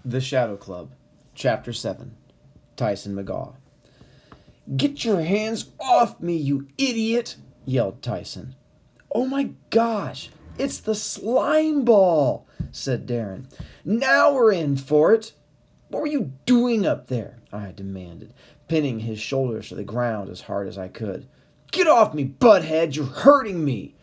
The Shadow Club, Chapter 7, Tyson McGaw. "Get your hands off me, you idiot!" yelled Tyson. "Oh my gosh, it's the slime ball," said Darren. "Now we're in for it." "What were you doing up there?" I demanded, pinning his shoulders to the ground as hard as I could. "Get off me, butthead, you're hurting me."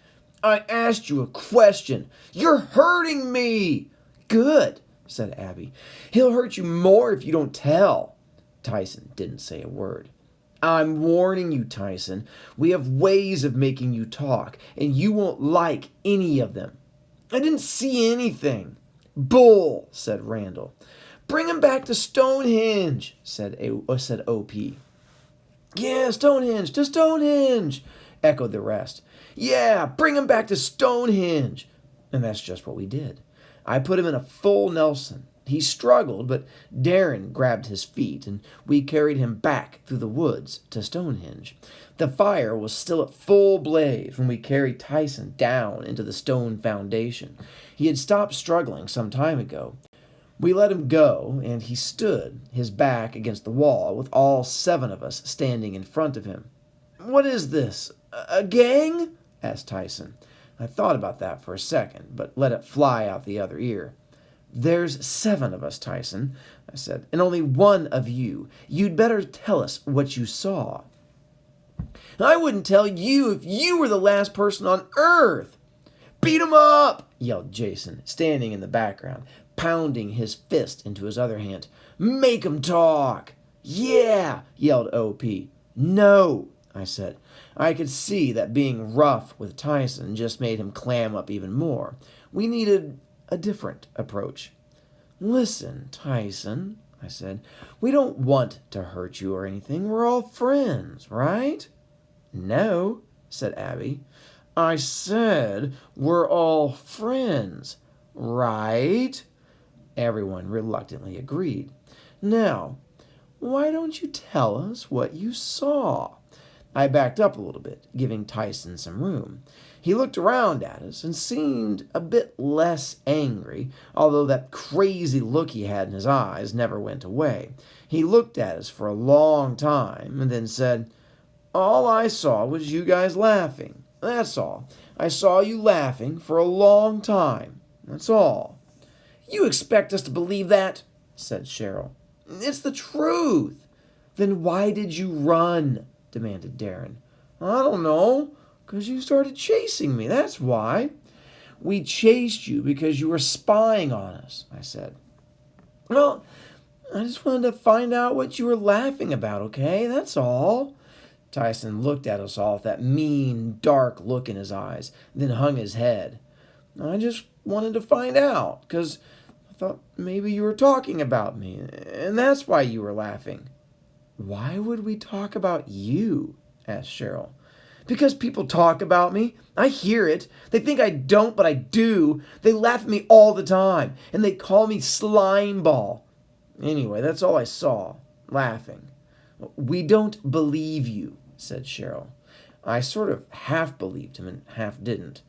"I asked you a question. You're hurting me." "Good," said Abby. "He'll hurt you more if you don't tell." Tyson didn't say a word. "I'm warning you, Tyson. We have ways of making you talk, and you won't like any of them." "I didn't see anything." "Bull," said Randall. "Bring him back to Stonehenge," said OP. "Yeah, Stonehenge, to Stonehenge," echoed the rest. "Yeah, bring him back to Stonehenge." And that's just what we did. I put him in a full Nelson. He struggled, but Darren grabbed his feet, and we carried him back through the woods to Stonehenge. The fire was still at full blaze when we carried Tyson down into the stone foundation. He had stopped struggling some time ago. We let him go, and he stood, his back against the wall, with all 7 of us standing in front of him. "What is this? A gang?" asked Tyson. I thought about that for a second, but let it fly out the other ear. "There's 7 of us, Tyson," I said, "and only 1 of you. You'd better tell us what you saw." "I wouldn't tell you if you were the last person on Earth." "Beat him up!" yelled Jason, standing in the background, pounding his fist into his other hand. "Make him talk!" "Yeah!" yelled OP. "No!" I said. I could see that being rough with Tyson just made him clam up even more. We needed a different approach. "Listen, Tyson," I said, "we don't want to hurt you or anything. We're all friends, right?" "No," said Abby. "I said we're all friends, right?" Everyone reluctantly agreed. "Now, why don't you tell us what you saw?" I backed up a little bit, giving Tyson some room. He looked around at us and seemed a bit less angry, although that crazy look he had in his eyes never went away. He looked at us for a long time and then said, "All I saw was you guys laughing. That's all. I saw you laughing for a long time. That's all." "You expect us to believe that?" said Cheryl. "It's the truth." "Then why did you run?" demanded Darren. "I don't know, 'cause you started chasing me, that's why." "We chased you because you were spying on us," I said. "Well, I just wanted to find out what you were laughing about, okay? That's all." Tyson looked at us all with that mean, dark look in his eyes, then hung his head. "I just wanted to find out, 'cause I thought maybe you were talking about me, and that's why you were laughing." "Why would we talk about you?" asked Cheryl. "Because people talk about me. I hear it. They think I don't, but I do. They laugh at me all the time, and they call me slime ball. Anyway, that's all I saw, laughing." "We don't believe you," said Cheryl. I sort of half believed him and half didn't.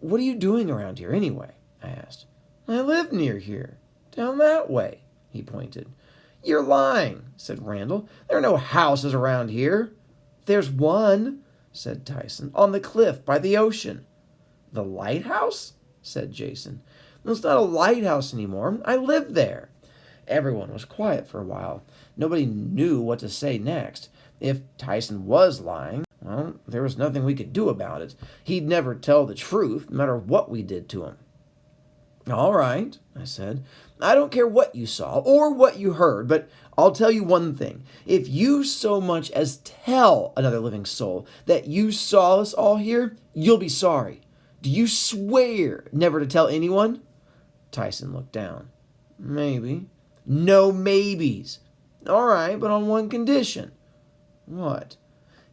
"What are you doing around here anyway?" I asked. "I live near here, down that way," he pointed. "You're lying," said Randall. "There are no houses around here." "There's one," said Tyson, "on the cliff by the ocean." "The lighthouse?" said Jason. "It's not a lighthouse anymore. I live there." Everyone was quiet for a while. Nobody knew what to say next. If Tyson was lying, well, there was nothing we could do about it. He'd never tell the truth, no matter what we did to him. "All right," I said. "I don't care what you saw or what you heard, but I'll tell you one thing. If you so much as tell another living soul that you saw us all here, you'll be sorry. Do you swear never to tell anyone?" Tyson looked down. "Maybe." "No maybes." "All right, but on one condition." "What?"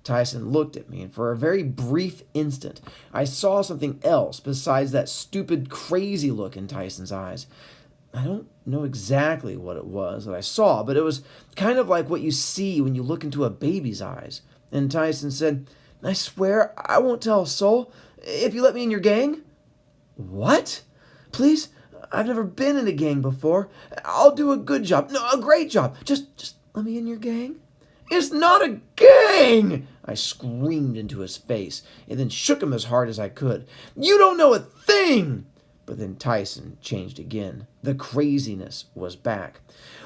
Tyson looked at me, and for a very brief instant, I saw something else besides that stupid, crazy look in Tyson's eyes. I don't know exactly what it was that I saw, but it was kind of like what you see when you look into a baby's eyes. And Tyson said, "I swear I won't tell a soul if you let me in your gang." "What? Please, I've never been in a gang before. I'll do a good job. No, a great job. Just let me in your gang." "It's not a gang!" I screamed into his face and then shook him as hard as I could. "You don't know a thing!" But then Tyson changed again. The craziness was back.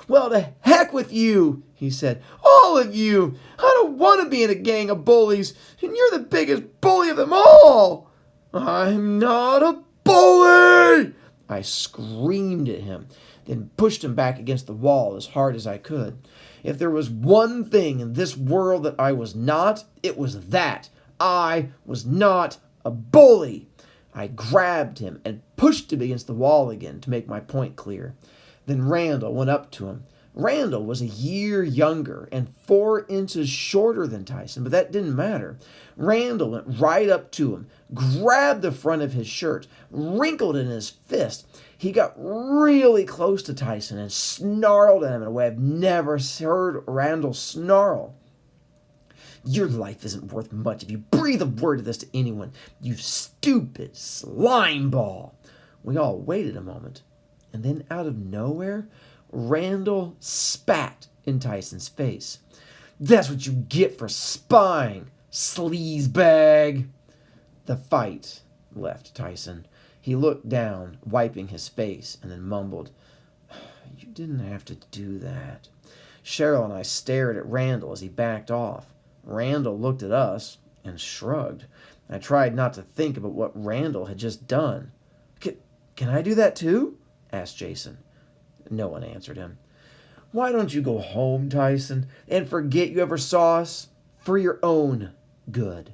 "Well, to heck with you," he said. "All of you! I don't want to be in a gang of bullies, and you're the biggest bully of them all!" "I'm not a bully!" I screamed at him, then pushed him back against the wall as hard as I could. If there was one thing in this world that I was not, it was that. I was not a bully. I grabbed him and pushed him against the wall again to make my point clear. Then Randall went up to him. Randall was a year younger and 4 inches shorter than Tyson, but that didn't matter. Randall went right up to him, grabbed the front of his shirt, wrinkled it in his fist. He got really close to Tyson and snarled at him in a way I've never heard Randall snarl. "Your life isn't worth much if you breathe a word of this to anyone, you stupid slime ball." We all waited a moment, and then out of nowhere, Randall spat in Tyson's face. "That's what you get for spying, sleazebag." The fight left Tyson. He looked down, wiping his face, and then mumbled, "You didn't have to do that." Cheryl and I stared at Randall as he backed off. Randall looked at us and shrugged. I tried not to think about what Randall had just done. Can I do that too?" asked Jason. No one answered him. "Why don't you go home, Tyson, and forget you ever saw us? For your own good."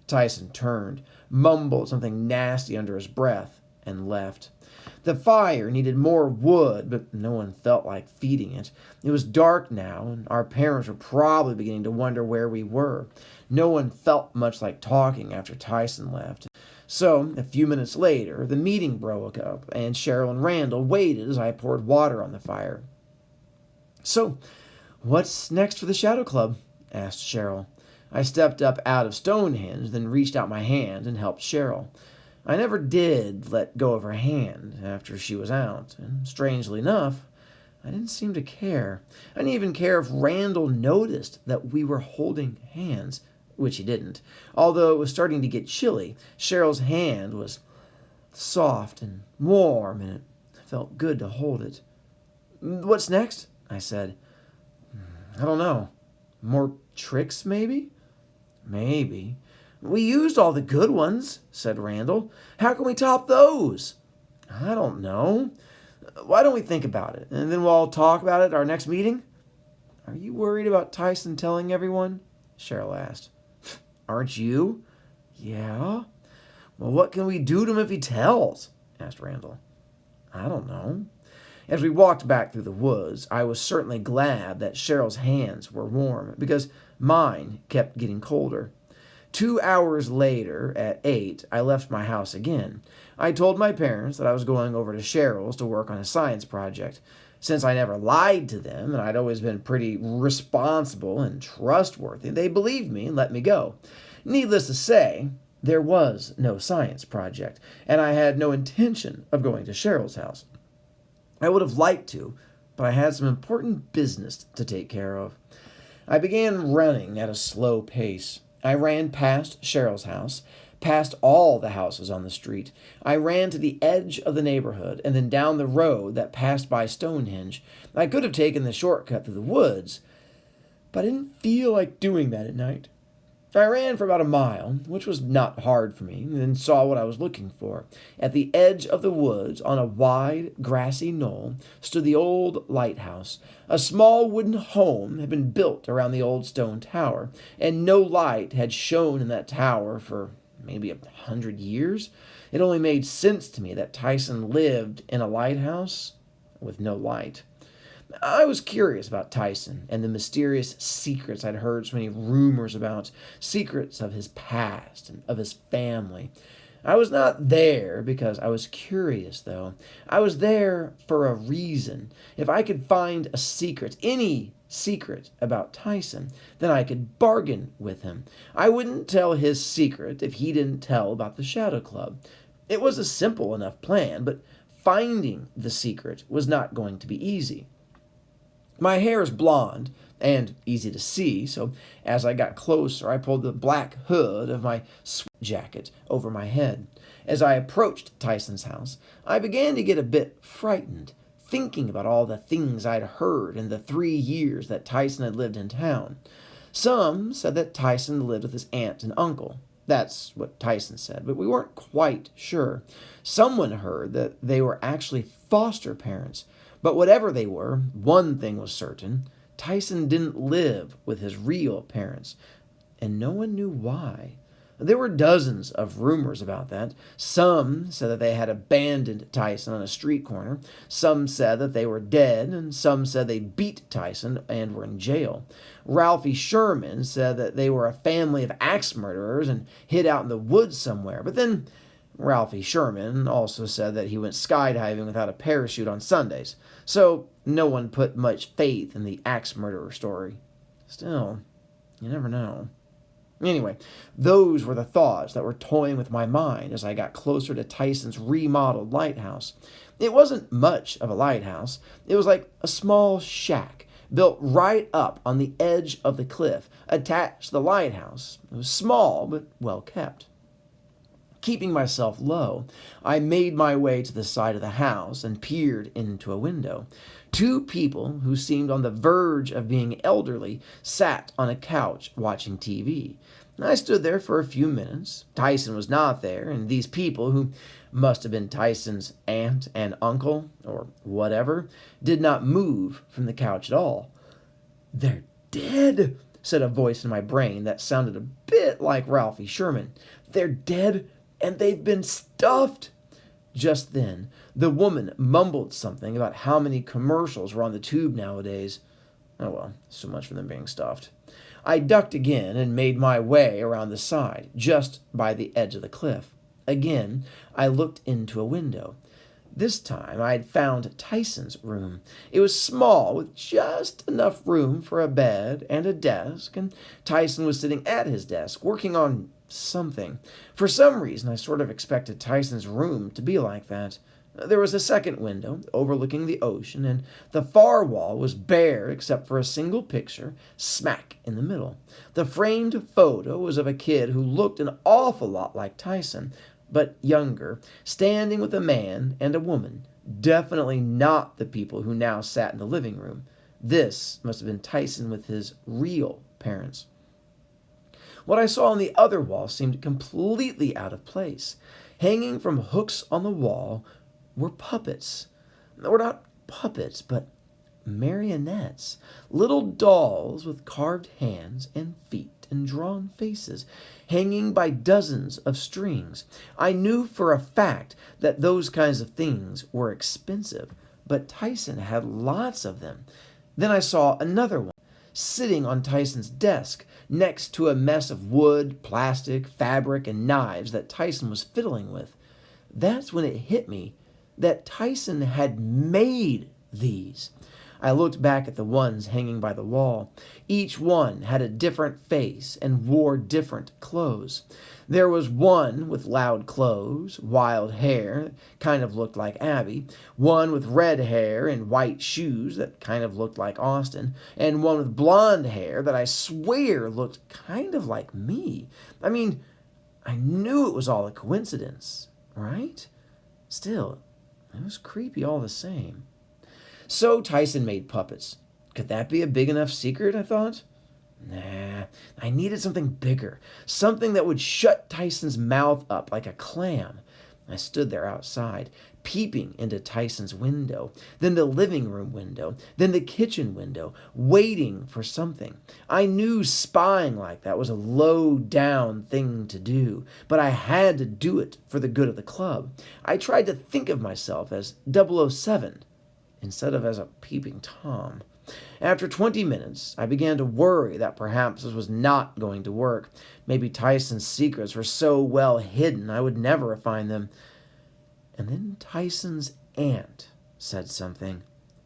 Tyson turned, mumbled something nasty under his breath, and left. The fire needed more wood, but no one felt like feeding it. It was dark now, and our parents were probably beginning to wonder where we were. No one felt much like talking after Tyson left. So, a few minutes later, the meeting broke up, and Cheryl and Randall waited as I poured water on the fire. "So, what's next for the Shadow Club?" asked Cheryl. I stepped up out of Stonehenge, then reached out my hand and helped Cheryl. I never did let go of her hand after she was out, and strangely enough, I didn't seem to care. I didn't even care if Randall noticed that we were holding hands, which he didn't. Although it was starting to get chilly, Cheryl's hand was soft and warm, and it felt good to hold it. "What's next?" I said. "I don't know. More tricks, maybe?" "Maybe. We used all the good ones," said Randall. "How can we top those?" "I don't know. Why don't we think about it, and then we'll all talk about it at our next meeting?" "Are you worried about Tyson telling everyone?" Cheryl asked. "Aren't you?" "Yeah." "Well, what can we do to him if he tells?" asked Randall. "I don't know." As we walked back through the woods, I was certainly glad that Cheryl's hands were warm, because mine kept getting colder. 2 hours later, at 8, I left my house again. I told my parents that I was going over to Cheryl's to work on a science project. Since I never lied to them, and I'd always been pretty responsible and trustworthy, they believed me and let me go. Needless to say, there was no science project, and I had no intention of going to Cheryl's house. I would have liked to, but I had some important business to take care of. I began running at a slow pace. I ran past Cheryl's house, past all the houses on the street. I ran to the edge of the neighborhood and then down the road that passed by Stonehenge. I could have taken the shortcut through the woods, but I didn't feel like doing that at night. I ran for about a mile, which was not hard for me, and then saw what I was looking for. At the edge of the woods, on a wide, grassy knoll, stood the old lighthouse. A small wooden home had been built around the old stone tower, and no light had shone in that tower for maybe 100 years. It only made sense to me that Tyson lived in a lighthouse with no light. I was curious about Tyson and the mysterious secrets I'd heard so many rumors about, secrets of his past and of his family. I was not there because I was curious, though. I was there for a reason. If I could find a secret, any secret about Tyson, then I could bargain with him. I wouldn't tell his secret if he didn't tell about the Shadow Club. It was a simple enough plan, but finding the secret was not going to be easy. My hair is blonde and easy to see, so as I got closer, I pulled the black hood of my sweat jacket over my head. As I approached Tyson's house, I began to get a bit frightened, thinking about all the things I'd heard in the 3 years that Tyson had lived in town. Some said that Tyson lived with his aunt and uncle. That's what Tyson said, but we weren't quite sure. Someone heard that they were actually foster parents, but whatever they were, one thing was certain. Tyson didn't live with his real parents, and no one knew why. There were dozens of rumors about that. Some said that they had abandoned Tyson on a street corner. Some said that they were dead, and some said they beat Tyson and were in jail. Ralphie Sherman said that they were a family of axe murderers and hid out in the woods somewhere. But then Ralphie Sherman also said that he went skydiving without a parachute on Sundays. So no one put much faith in the axe murderer story. Still, you never know. Anyway, those were the thoughts that were toying with my mind as I got closer to Tyson's remodeled lighthouse. It wasn't much of a lighthouse. It was like a small shack built right up on the edge of the cliff, attached to the lighthouse. It was small, but well kept. Keeping myself low, I made my way to the side of the house and peered into a window. 2 people who seemed on the verge of being elderly sat on a couch watching TV. I stood there for a few minutes. Tyson was not there, and these people, who must have been Tyson's aunt and uncle, or whatever, did not move from the couch at all. "They're dead," said a voice in my brain that sounded a bit like Ralphie Sherman. "They're dead, and they've been stuffed." Just then, the woman mumbled something about how many commercials were on the tube nowadays. Oh well, so much for them being stuffed. I ducked again and made my way around the side, just by the edge of the cliff. Again, I looked into a window. This time, I had found Tyson's room. It was small, with just enough room for a bed and a desk, and Tyson was sitting at his desk, working on something. For some reason, I sort of expected Tyson's room to be like that. There was a second window overlooking the ocean, and the far wall was bare except for a single picture smack in the middle. The framed photo was of a kid who looked an awful lot like Tyson, but younger, standing with a man and a woman. Definitely not the people who now sat in the living room. This must have been Tyson with his real parents. What I saw on the other wall seemed completely out of place. Hanging from hooks on the wall were puppets. They were not puppets, but marionettes. Little dolls with carved hands and feet and drawn faces, hanging by dozens of strings. I knew for a fact that those kinds of things were expensive, but Tyson had lots of them. Then I saw another one, sitting on Tyson's desk, next to a mess of wood, plastic, fabric, and knives that Tyson was fiddling with. That's when it hit me that Tyson had made these. I looked back at the ones hanging by the wall. Each one had a different face and wore different clothes. There was one with loud clothes, wild hair, kind of looked like Abby, one with red hair and white shoes that kind of looked like Austin, and one with blonde hair that I swear looked kind of like me. I mean, I knew it was all a coincidence, right? Still, it was creepy all the same. So Tyson made puppets. Could that be a big enough secret, I thought? Nah, I needed something bigger, something that would shut Tyson's mouth up like a clam. I stood there outside, peeping into Tyson's window, then the living room window, then the kitchen window, waiting for something. I knew spying like that was a low-down thing to do, but I had to do it for the good of the club. I tried to think of myself as 007 instead of as a peeping Tom. After 20 minutes, I began to worry that perhaps this was not going to work. Maybe Tyson's secrets were so well hidden I would never find them. And then Tyson's aunt said something.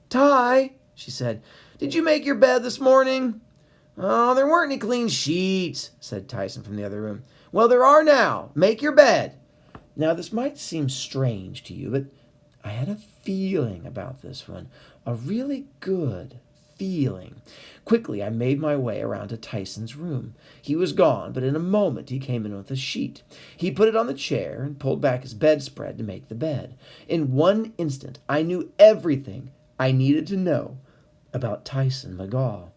"Ty," she said, "did you make your bed this morning?" "Oh, there weren't any clean sheets," said Tyson from the other room. "Well, there are now. Make your bed." Now, this might seem strange to you, but I had a feeling about this one, a really good feeling. Quickly, I made my way around to Tyson's room. He was gone, but in a moment he came in with a sheet. He put it on the chair and pulled back his bedspread to make the bed. In one instant, I knew everything I needed to know about Tyson McGaw.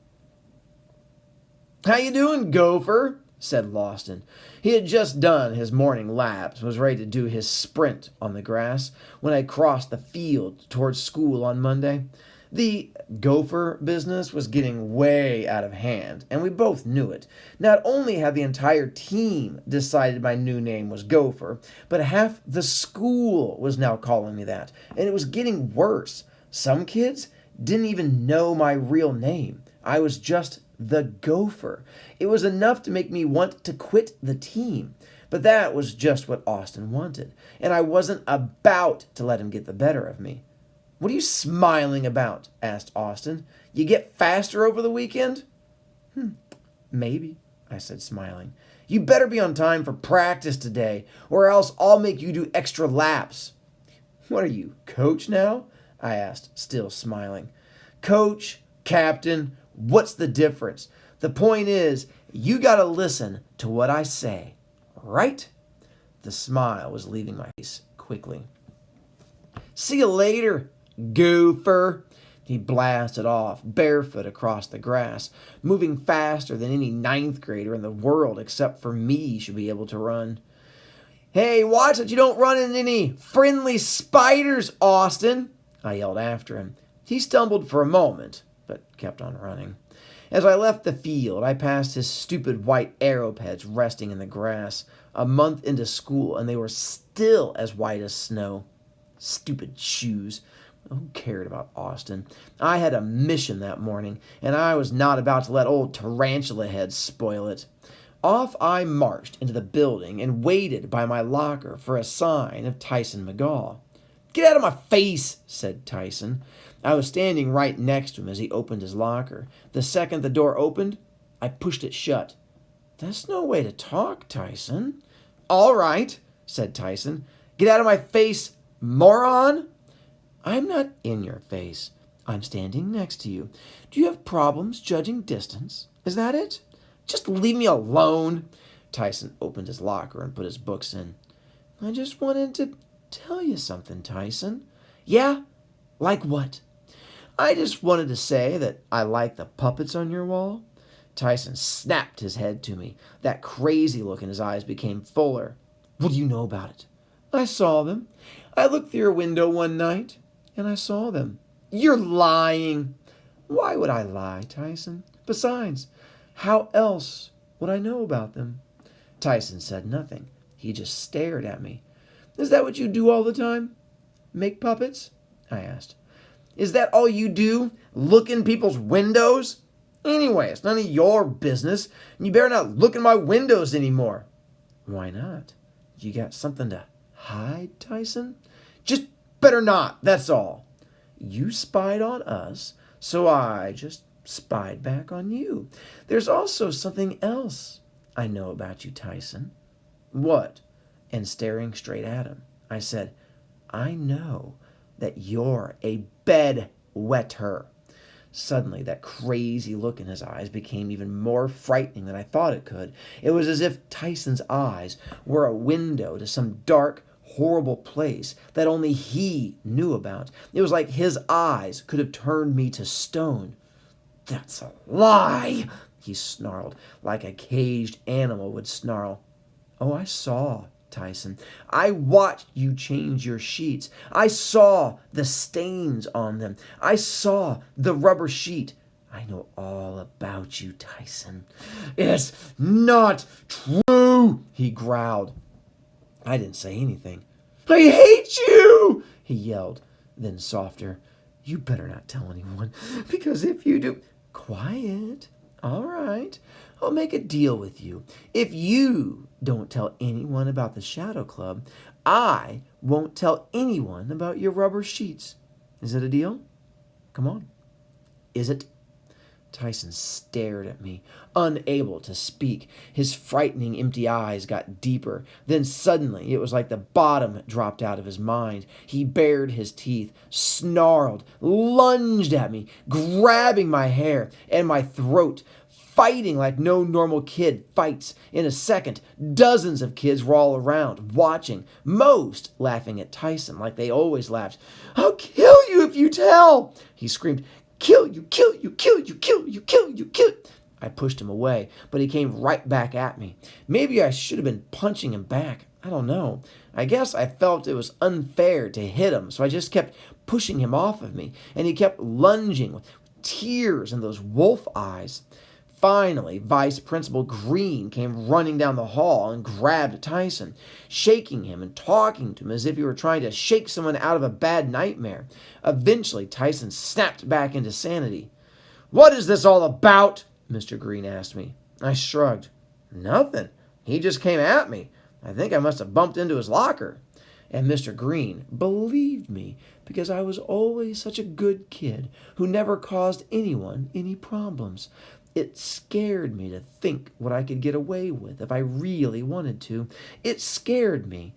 "How you doing, Gopher?" said Lawson. He had just done his morning laps and was ready to do his sprint on the grass when I crossed the field towards school on Monday. The Gopher business was getting way out of hand, and we both knew it. Not only had the entire team decided my new name was Gopher, but half the school was now calling me that, and it was getting worse. Some kids didn't even know my real name. I was just the Gopher. It was enough to make me want to quit the team. But that was just what Austin wanted, and I wasn't about to let him get the better of me. "What are you smiling about?" asked Austin. "You get faster over the weekend?" Maybe, I said, smiling. "You better be on time for practice today, or else I'll make you do extra laps." "What are you, coach now?" I asked, still smiling. "Coach, captain, what's the difference? The point is, you gotta listen to what I say, right?" The smile was leaving my face quickly. "See you later, Gopher." He blasted off, barefoot across the grass, moving faster than any ninth grader in the world except for me should be able to run. "Hey, watch that you don't run into any friendly spiders, Austin," I yelled after him. He stumbled for a moment, but kept on running. As I left the field, I passed his stupid white arrowheads resting in the grass. A month into school, and they were still as white as snow. Stupid shoes. Who cared about Austin? I had a mission that morning, and I was not about to let old Tarantula Head spoil it. Off I marched into the building and waited by my locker for a sign of Tyson McGaw. "Get out of my face," said Tyson. I was standing right next to him as he opened his locker. The second the door opened, I pushed it shut. "That's no way to talk, Tyson." "All right," said Tyson. "Get out of my face, moron." "I'm not in your face. I'm standing next to you. Do you have problems judging distance? Is that it? Just leave me alone." Tyson opened his locker and put his books in. "I just wanted to tell you something, Tyson." "Yeah? Like what?" "I just wanted to say that I like the puppets on your wall." Tyson snapped his head to me. That crazy look in his eyes became fuller. "What do you know about it?" "I saw them. I looked through your window one night, and I saw them." "You're lying." "Why would I lie, Tyson? Besides, how else would I know about them?" Tyson said nothing. He just stared at me. "Is that what you do all the time? Make puppets?" I asked. "Is that all you do? Look in people's windows? Anyway, it's none of your business, and you better not look in my windows anymore." "Why not? You got something to hide, Tyson?" "Just better not, that's all." "You spied on us, so I just spied back on you. There's also something else I know about you, Tyson." "What?" And staring straight at him, I said, "I know that you're a bedwetter." Suddenly, that crazy look in his eyes became even more frightening than I thought it could. It was as if Tyson's eyes were a window to some dark, horrible place that only he knew about. It was like his eyes could have turned me to stone. "That's a lie," he snarled, like a caged animal would snarl. "Oh, I saw, Tyson. I watched you change your sheets. I saw the stains on them. I saw the rubber sheet. I know all about you, Tyson." "It's not true," he growled. I didn't say anything. "I hate you," he yelled, then softer. "You better not tell anyone, because if you do—" "Quiet. All right. I'll make a deal with you. If you don't tell anyone about the Shadow Club, I won't tell anyone about your rubber sheets. Is it a deal? Come on. Is it?" Tyson stared at me, unable to speak. His frightening empty eyes got deeper. Then suddenly, it was like the bottom dropped out of his mind. He bared his teeth, snarled, lunged at me, grabbing my hair and my throat, fighting like no normal kid fights. In a second, dozens of kids were all around, watching, most laughing at Tyson like they always laughed. "I'll kill you if you tell," he screamed. "Kill you, kill you, kill you, kill you, kill you, kill." I pushed him away, but he came right back at me. Maybe I should have been punching him back. I don't know. I guess I felt it was unfair to hit him, so I just kept pushing him off of me, and he kept lunging with tears in those wolf eyes. Finally, Vice Principal Green came running down the hall and grabbed Tyson, shaking him and talking to him as if he were trying to shake someone out of a bad nightmare. Eventually, Tyson snapped back into sanity. "What is this all about?" Mr. Green asked me. I shrugged. "Nothing. He just came at me. I think I must have bumped into his locker." And Mr. Green believed me because I was always such a good kid who never caused anyone any problems. It scared me to think what I could get away with if I really wanted to. It scared me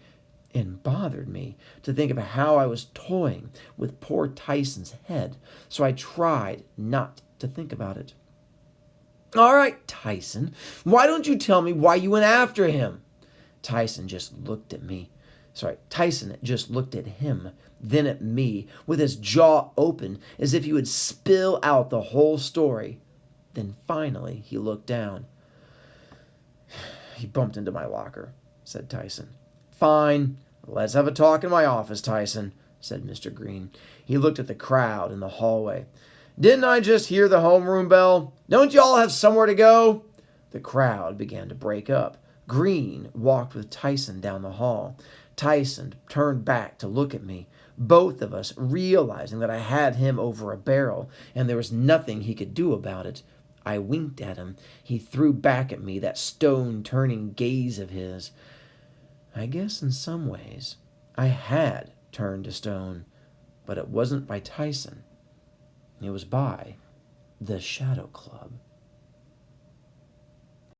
and bothered me to think of how I was toying with poor Tyson's head, so I tried not to think about it. "All right, Tyson, why don't you tell me why you went after him?" Tyson just looked at him, then at me, with his jaw open as if he would spill out the whole story. Then finally he looked down. "He bumped into my locker," said Tyson. "Fine. Let's have a talk in my office, Tyson," said Mr. Green. He looked at the crowd in the hallway. "Didn't I just hear the homeroom bell? Don't you all have somewhere to go?" The crowd began to break up. Green walked with Tyson down the hall. Tyson turned back to look at me, both of us realizing that I had him over a barrel, and there was nothing he could do about it. I winked at him. He threw back at me that stone-turning gaze of his. I guess in some ways I had turned to stone, but it wasn't by Tyson. It was by the Shadow Club.